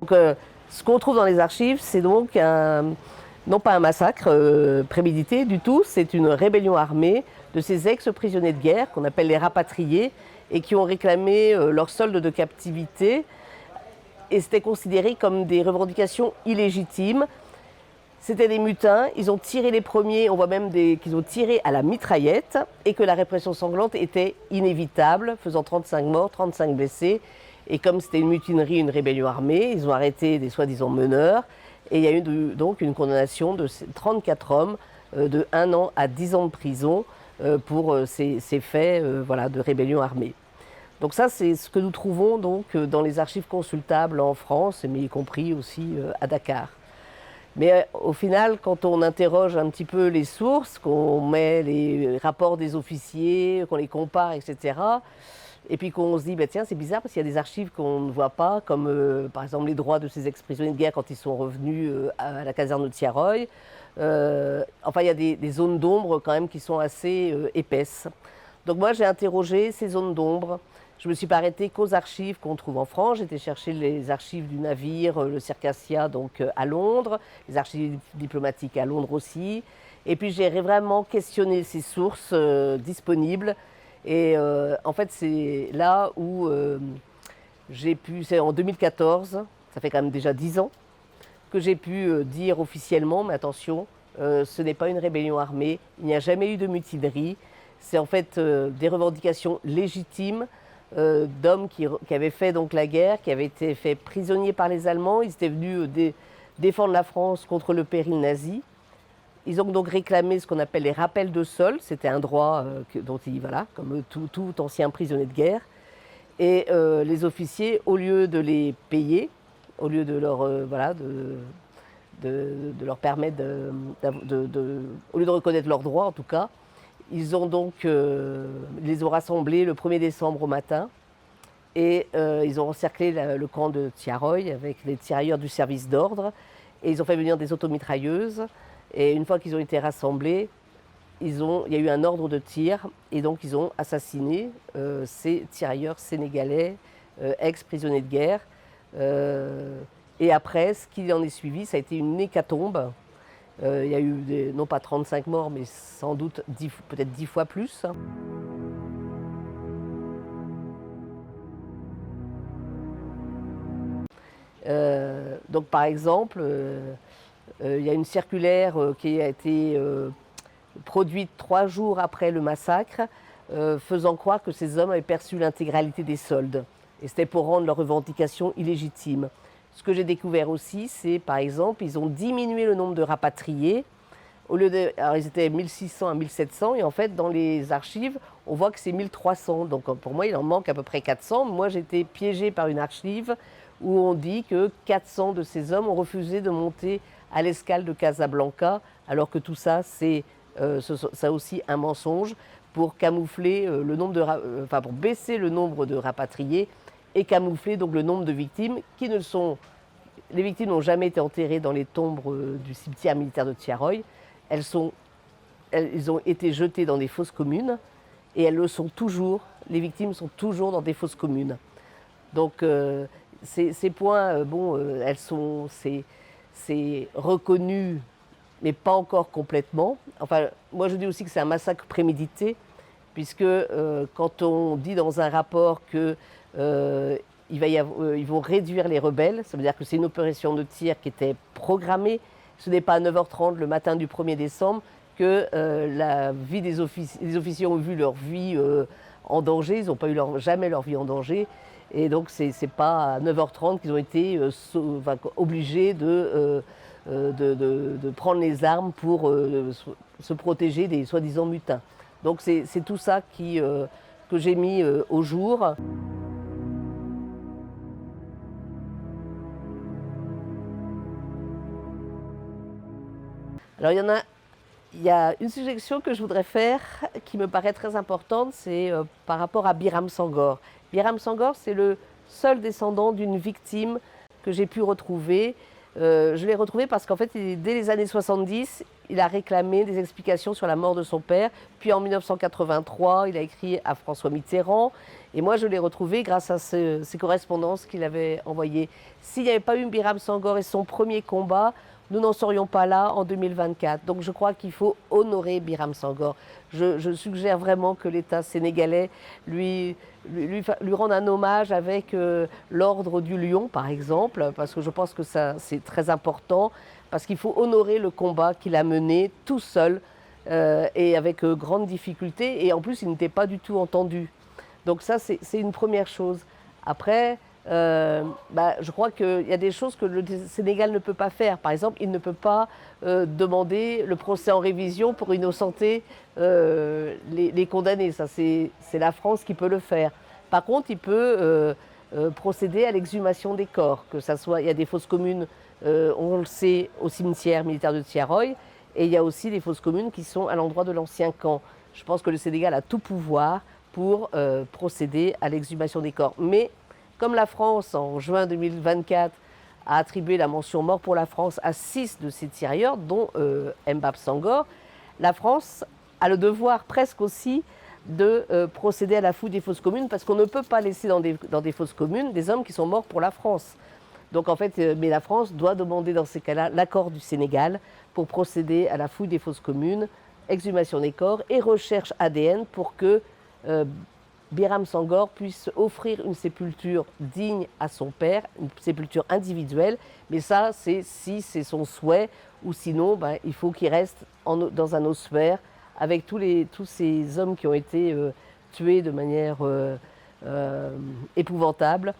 Donc, ce qu'on trouve dans les archives, c'est donc non pas un massacre prémédité du tout, c'est une rébellion armée de ces ex-prisonniers de guerre qu'on appelle les rapatriés et qui ont réclamé leur solde de captivité. Et c'était considéré comme des revendications illégitimes. C'était des mutins, ils ont tiré les premiers, on voit même qu'ils ont tiré à la mitraillette et que la répression sanglante était inévitable, faisant 35 morts, 35 blessés. Et comme c'était une mutinerie, une rébellion armée, ils ont arrêté des soi-disant meneurs. Et il y a eu donc une condamnation de 34 hommes de 1 an à 10 ans de prison pour ces faits voilà, de rébellion armée. Donc ça, c'est ce que nous trouvons donc dans les archives consultables en France, mais y compris aussi à Dakar. Mais au final, quand on interroge un petit peu les sources, qu'on met les rapports des officiers, qu'on les compare, etc., et puis qu'on se dit, bah, tiens, c'est bizarre parce qu'il y a des archives qu'on ne voit pas, comme par exemple les droits de ces ex-prisonniers de guerre quand ils sont revenus à la caserne de Thiaroye. Enfin, il y a des zones d'ombre quand même qui sont assez épaisses. Donc moi, j'ai interrogé ces zones d'ombre. Je ne me suis pas arrêtée qu'aux archives qu'on trouve en France. J'ai été chercher les archives du navire, le Circassia, donc à Londres, les archives diplomatiques à Londres aussi. Et puis j'ai vraiment questionné ces sources disponibles. Et en fait, c'est là où j'ai pu, c'est en 2014, ça fait quand même déjà 10 ans, que j'ai pu dire officiellement, mais attention, ce n'est pas une rébellion armée, il n'y a jamais eu de mutinerie. C'est en fait des revendications légitimes d'hommes qui avaient fait donc la guerre, qui avaient été faits prisonniers par les Allemands. Ils étaient venus défendre la France contre le péril nazi. Ils ont donc réclamé ce qu'on appelle les rappels de sol. C'était un droit dont ils, voilà, comme tout ancien prisonnier de guerre. Et les officiers, au lieu de les payer, au lieu de leur, voilà, de leur permettre, au lieu de reconnaître leurs droits en tout cas, ils ont donc, les ont rassemblés le 1er décembre au matin et ils ont encerclé le camp de Thiaroye avec les tirailleurs du service d'ordre et ils ont fait venir des automitrailleuses et une fois qu'ils ont été rassemblés, il y a eu un ordre de tir et donc ils ont assassiné ces tirailleurs sénégalais, ex-prisonniers de guerre. Et après, ce qui en est suivi, ça a été une hécatombe. Il y a eu non pas 35 morts, mais sans doute peut-être 10 fois plus. Donc par exemple, il y a une circulaire qui a été produite 3 jours après le massacre, faisant croire que ces hommes avaient perçu l'intégralité des soldes. Et c'était pour rendre leurs revendications illégitimes. Ce que j'ai découvert aussi, c'est par exemple, ils ont diminué le nombre de rapatriés. Alors ils étaient 1600 à 1700 et en fait dans les archives, on voit que c'est 1300. Donc pour moi, il en manque à peu près 400. Moi, j'ai été piégée par une archive où on dit que 400 de ces hommes ont refusé de monter à l'escale de Casablanca, alors que tout ça, c'est ça aussi un mensonge pour camoufler le nombre enfin pour baisser le nombre de rapatriés et camoufler donc le nombre de victimes qui ne sont... Les victimes n'ont jamais été enterrées dans les tombes du cimetière militaire de Thiaroye. Elles ont été jetées dans des fosses communes et elles le sont toujours. Les victimes sont toujours dans des fosses communes. Donc ces points, bon, c'est reconnu, mais pas encore complètement. Enfin, moi je dis aussi que c'est un massacre prémédité, puisque quand on dit dans un rapport que ils vont réduire les rebelles, ça veut dire que c'est une opération de tir qui était programmée. Ce n'est pas à 9h30 le matin du 1er décembre que la vie les officiers ont vu leur vie en danger. Ils n'ont pas eu jamais leur vie en danger. Et donc, ce n'est pas à 9h30 qu'ils ont été obligés de prendre les armes pour se protéger des soi-disant mutins. Donc, c'est tout ça que j'ai mis au jour. Alors, il y a une suggestion que je voudrais faire qui me paraît très importante, c'est par rapport à Biram Sangor. Biram Sangor, c'est le seul descendant d'une victime que j'ai pu retrouver Je l'ai retrouvé parce qu'en fait, dès les années 70, il a réclamé des explications sur la mort de son père. Puis en 1983, il a écrit à François Mitterrand. Et moi, je l'ai retrouvé grâce à ces correspondances qu'il avait envoyées. S'il n'y avait pas eu Biram Sangor et son premier combat, nous n'en serions pas là en 2024. Donc je crois qu'il faut honorer Biram Sangor. Je suggère vraiment que l'État sénégalais lui rende un hommage avec l'ordre du Lion, par exemple, parce que je pense que ça, c'est très important, parce qu'il faut honorer le combat qu'il a mené tout seul et avec grande difficulté. Et en plus, il n'était pas du tout entendu. Donc ça, c'est une première chose. Après, je crois qu'il y a des choses que le Sénégal ne peut pas faire. Par exemple, il ne peut pas demander le procès en révision pour innocenter les condamnés. Ça, c'est la France qui peut le faire. Par contre, il peut procéder à l'exhumation des corps. Que ça soit, il y a des fosses communes, on le sait, au cimetière militaire de Thiaroye, et il y a aussi des fosses communes qui sont à l'endroit de l'ancien camp. Je pense que le Sénégal a tout pouvoir pour procéder à l'exhumation des corps. Mais comme la France, en juin 2024, a attribué la mention mort pour la France à 6 de ses tirailleurs, dont Mbap Sangor, la France a le devoir presque aussi de procéder à la fouille des fosses communes, parce qu'on ne peut pas laisser dans des fosses communes des hommes qui sont morts pour la France. Donc en fait, mais la France doit demander dans ces cas-là l'accord du Sénégal pour procéder à la fouille des fosses communes, exhumation des corps et recherche ADN pour que Biram Sangor puisse offrir une sépulture digne à son père, une sépulture individuelle. Mais ça, c'est si c'est son souhait, ou sinon, il faut qu'il reste dans un ossuaire avec tous ces hommes qui ont été tués de manière épouvantable.